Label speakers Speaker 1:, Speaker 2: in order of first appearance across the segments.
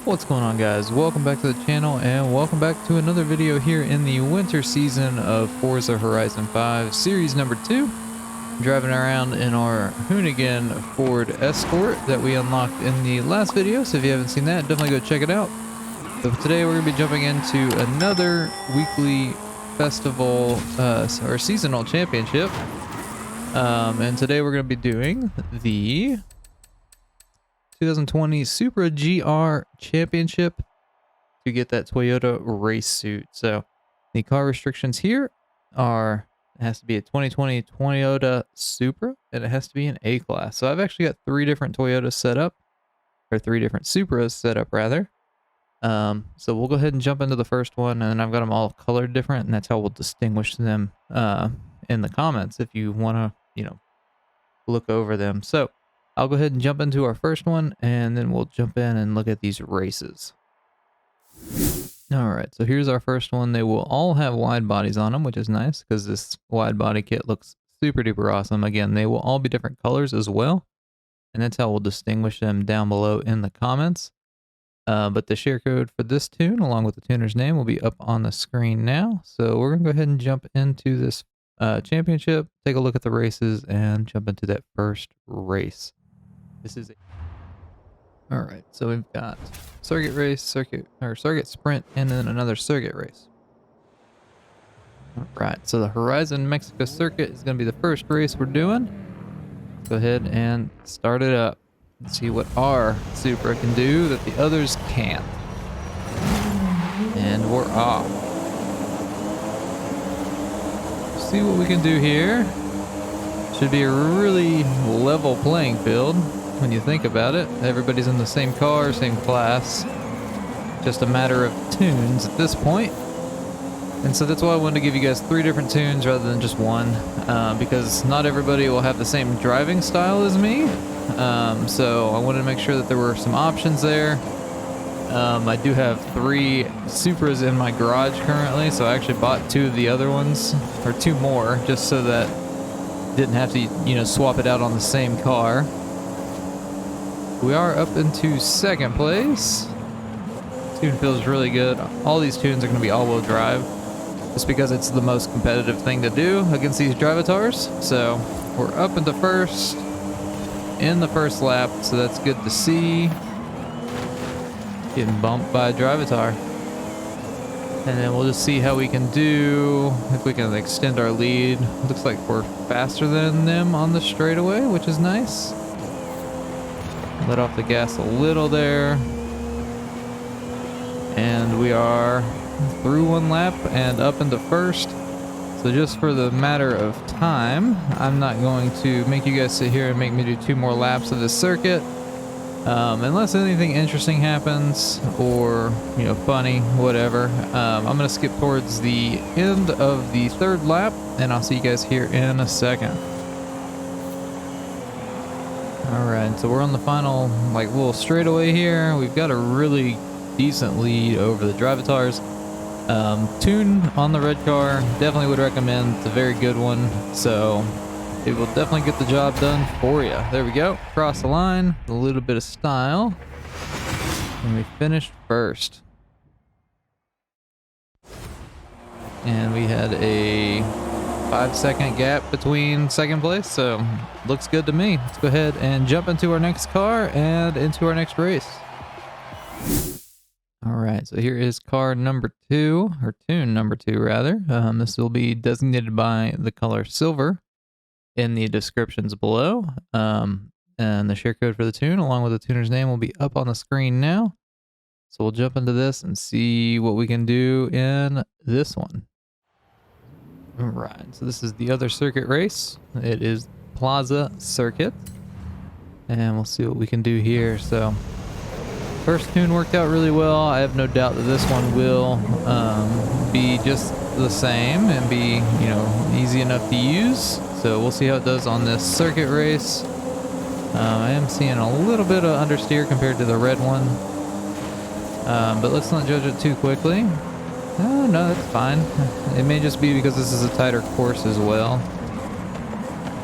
Speaker 1: What's going on, guys? Welcome back to the channel and welcome back to another video here in the winter season of Forza Horizon 5 series number 2. Driving around in our Hoonigan Ford Escort that we unlocked in the last video, so if you haven't seen that, definitely go check it out. But today we're going to be jumping into another weekly festival or seasonal championship. And today we're going to be doing the 2020 Supra GR Championship to get that Toyota race suit. So the car restrictions here are, it has to be a 2020 Toyota Supra and it has to be an A class. So I've actually got three different Toyotas set up, or three different Supras set up rather. So we'll go ahead and jump into the first one, and then I've got them all colored different, and that's how we'll distinguish them in the comments if you want to, look over them. So I'll go ahead and jump into our first one, and then we'll jump in and look at these races. All right, so here's our first one. They will all have wide bodies on them, which is nice because this wide body kit looks super duper awesome. Again, they will all be different colors as well, and that's how we'll distinguish them down below in the comments. But the share code for this tune, along with the tuner's name, will be up on the screen now. So we're going to go ahead and jump into this championship, take a look at the races, and jump into that first race. This is all right. So we've got circuit race, circuit sprint, and then another circuit race. All right. So the Horizon Mexico circuit is going to be the first race we're doing. Go ahead and start it up and see what our Supra can do that the others can't. And we're off. See what we can do here. Should be a really level playing field. When you think about it, everybody's in the same car, same class, just a matter of tunes at this point. And so that's why I wanted to give you guys three different tunes rather than just one, because not everybody will have the same driving style as me. So I wanted to make sure that there were some options there. I do have three Supras in my garage currently, so I actually bought two of the other ones, or two more, just so that I didn't have to, swap it out on the same car. We are up into second place. Tune feels really good. All these tunes are going to be all-wheel drive, just because it's the most competitive thing to do against these drivatars. So we're up into first in the first lap, so that's good to see. Getting bumped by a drivatar. And then we'll just see how we can do, if we can extend our lead. Looks like we're faster than them on the straightaway, which is nice. Let off the gas a little there. And we are through one lap and up into first. So just for the matter of time, I'm not going to make you guys sit here and make me do two more laps of this circuit. Unless anything interesting happens or, funny, whatever. I'm going to skip towards the end of the third lap, and I'll see you guys here in a second. Alright, so we're on the final, little straightaway here. We've got a really decent lead over the drivatars. Tune on the red car, definitely would recommend. It's a very good one, so it will definitely get the job done for you. There we go, cross the line, a little bit of style, and we finished first. And we had a 5-second gap between second place, so looks good to me. Let's go ahead and jump into our next car and into our next race. All right, so here is car number 2, or tune number 2 rather. This will be designated by the color silver in the descriptions below. And the share code for the tune, along with the tuner's name, will be up on the screen now. So we'll jump into this and see what we can do in this one. All right, so this is the other circuit race. It is Plaza circuit, and we'll see what we can do here. So first tune worked out really well. I have no doubt that this one will be just the same and be, easy enough to use. So we'll see how it does on this circuit race. I am seeing a little bit of understeer compared to the red one, but let's not judge it too quickly. Oh, no, that's fine. It may just be because this is a tighter course as well.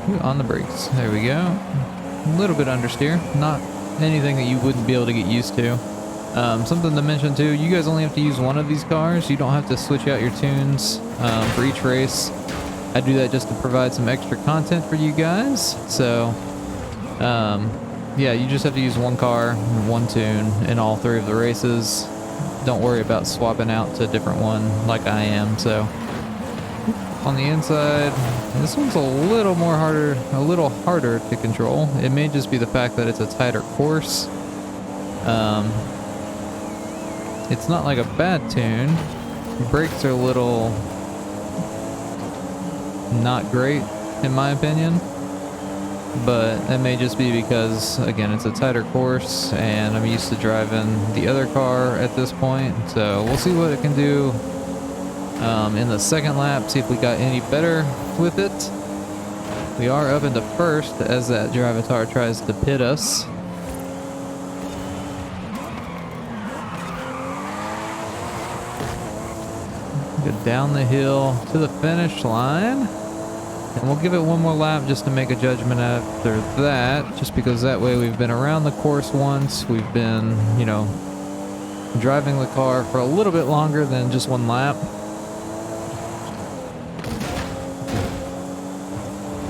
Speaker 1: Ooh, on the brakes. There we go. A little bit understeer. Not anything that you wouldn't be able to get used to. Something to mention too, you guys only have to use one of these cars. You don't have to switch out your tunes for each race. I do that just to provide some extra content for you guys. So, yeah, you just have to use one car, one tune in all 3 of the races. Don't worry about swapping out to a different one like I am. So, on the inside, this one's a little harder to control. It may just be the fact that it's a tighter course. It's not like a bad tune. The brakes are a little not great in my opinion, but that may just be because, again, it's a tighter course and I'm used to driving the other car at this point. So we'll see what it can do in the second lap, see if we got any better with it. We are up into first as that Drivatar tries to pit us. Go down the hill to the finish line. And we'll give it one more lap just to make a judgment after that, just because that way we've been around the course once. We've been, you know, driving the car for a little bit longer than just one lap.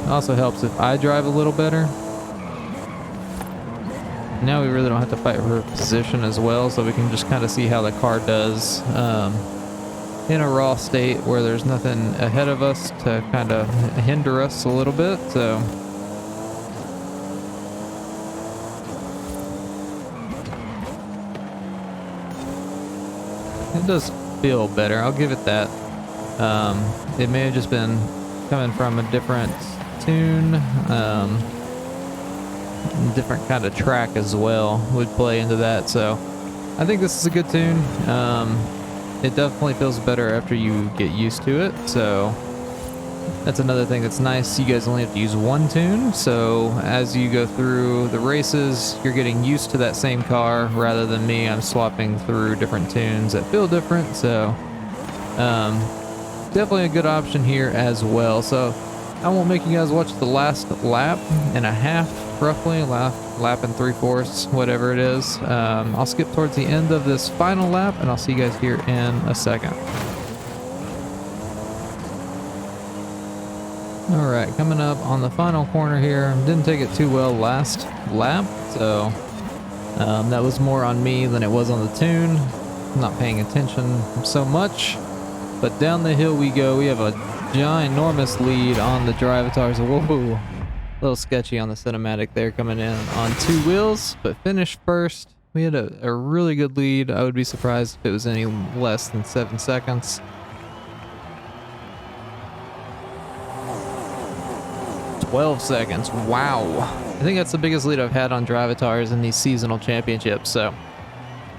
Speaker 1: It also helps if I drive a little better. Now we really don't have to fight for position as well, so we can just kind of see how the car does in a raw state where there's nothing ahead of us to kind of hinder us a little bit. So it does feel better, I'll give it that. It may have just been coming from a different tune, different kind of track as well would play into that. So I think this is a good tune. It definitely feels better after you get used to it, so that's another thing that's nice. You guys only have to use one tune, so as you go through the races, you're getting used to that same car rather than me. I'm swapping through different tunes that feel different, so definitely a good option here as well. So I won't make you guys watch the last lap and a half, roughly, lap and 3/4, whatever it is. I'll skip towards the end of this final lap and I'll see you guys here in a second. Alright, coming up on the final corner here. Didn't take it too well last lap, so that was more on me than it was on the tune. I'm not paying attention so much, but down the hill we go. We have a ginormous lead on the Drivatars. Whoa, a little sketchy on the cinematic there, coming in on 2 wheels, but finished first. We had a really good lead. I would be surprised if it was any less than 7 seconds. 12 seconds, wow. I think that's the biggest lead I've had on Drivatars in these seasonal championships. So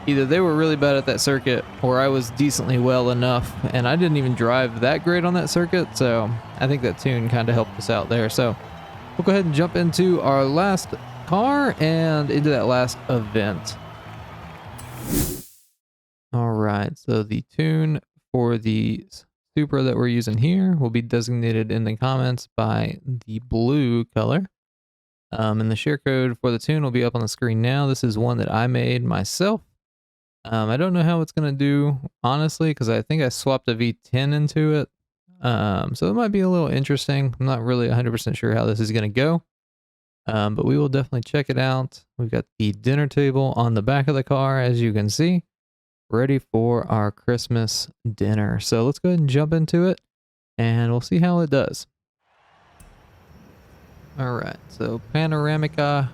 Speaker 1: either they were really bad at that circuit or I was decently well enough, and I didn't even drive that great on that circuit, so I think that tune kind of helped us out there. So we'll go ahead and jump into our last car and into that last event. All right, so the tune for the Supra that we're using here will be designated in the comments by the blue color. And the share code for the tune will be up on the screen now. This is one that I made myself. I don't know how it's going to do, honestly, because I think I swapped a V10 into it. So it might be a little interesting. I'm not really 100% sure how this is going to go. But we will definitely check it out. We've got the dinner table on the back of the car, as you can see, ready for our Christmas dinner. So let's go ahead and jump into it, and we'll see how it does. All right, so Panoramica.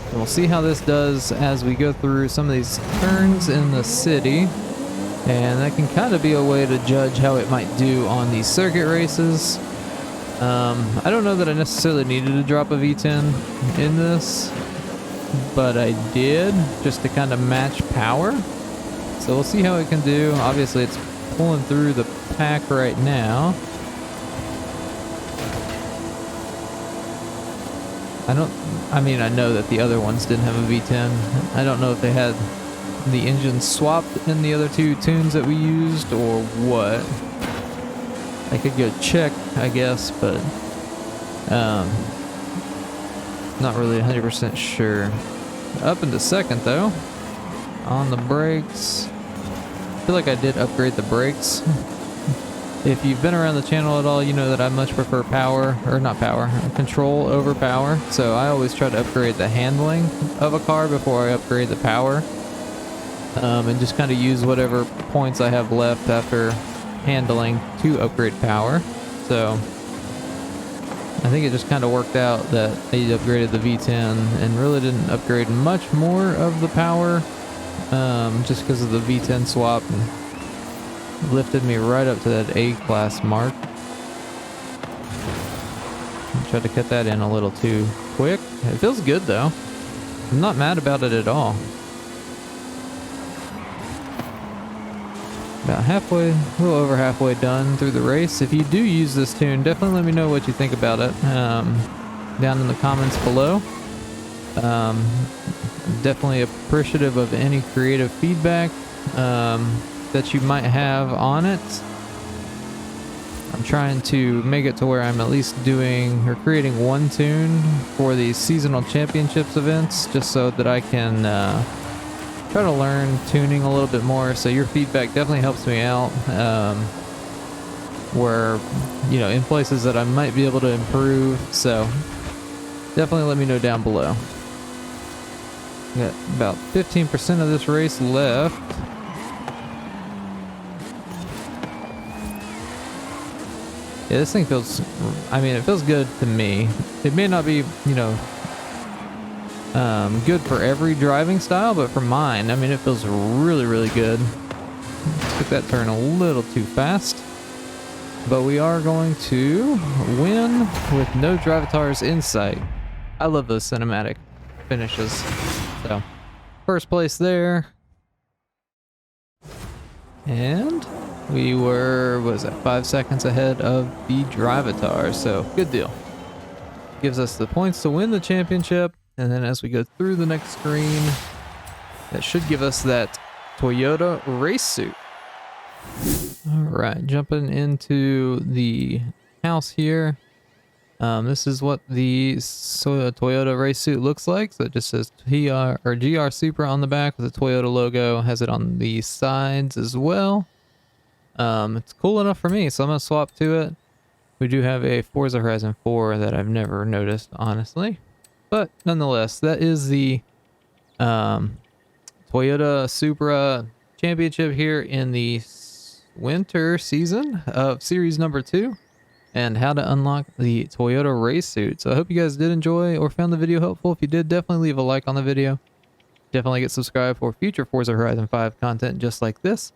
Speaker 1: And we'll see how this does as we go through some of these turns in the city. And that can kind of be a way to judge how it might do on these circuit races. I don't know that I necessarily needed to drop a V10 in this, but I did, just to kind of match power. So we'll see how it can do. Obviously it's pulling through the pack right now. I know that the other ones didn't have a V10. I don't know if they had the engine swapped in the other 2 tunes that we used or what. I could go check, I guess, but Not really 100% sure. Up into second though. On the brakes. I feel like I did upgrade the brakes. If you've been around the channel at all, you know that I much prefer power, or not power, control over power. So I always try to upgrade the handling of a car before I upgrade the power. And just kind of use whatever points I have left after handling to upgrade power. So I think it just kind of worked out that I upgraded the V10 and really didn't upgrade much more of the power, just because of the V10 swap. And lifted me right up to that A-class mark. I tried to cut that in a little too quick. It feels good though. I'm not mad about it at all. About halfway, a little over halfway done through the race. If you do use this tune, definitely let me know what you think about it down in the comments below. Definitely appreciative of any creative feedback that you might have on it. I'm trying to make it to where I'm at least doing or creating one tune for the seasonal championships events, just so that I can try to learn tuning a little bit more. So your feedback definitely helps me out, where, you know, in places that I might be able to improve. So definitely let me know down below. Got about 15% of this race left. Yeah, this thing feels, I mean, it feels good to me. It may not be, you know, good for every driving style, but for mine, I mean, it feels really, really good. Took that turn a little too fast. But we are going to win with no drivatars in sight. I love those cinematic finishes. So, first place there. And we were, what was that, 5 seconds ahead of the drivatars. So, good deal. Gives us the points to win the championship. And then as we go through the next screen, that should give us that Toyota race suit. All right, jumping into the house here. This is what the Toyota race suit looks like. So it just says TR or GR Supra on the back with the Toyota logo. Has it on the sides as well. It's cool enough for me, so I'm gonna swap to it. We do have a Forza Horizon 4 that I've never noticed, honestly. But nonetheless, that is the Toyota Supra Championship here in the winter season of series number 2, and how to unlock the Toyota race suit. So I hope you guys did enjoy or found the video helpful. If you did, definitely leave a like on the video. Definitely get subscribed for future Forza Horizon 5 content just like this.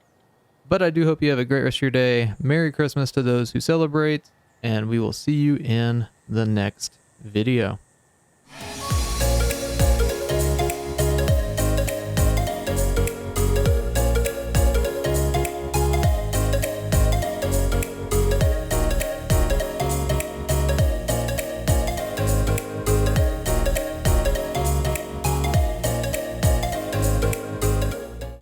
Speaker 1: But I do hope you have a great rest of your day. Merry Christmas to those who celebrate, and we will see you in the next video.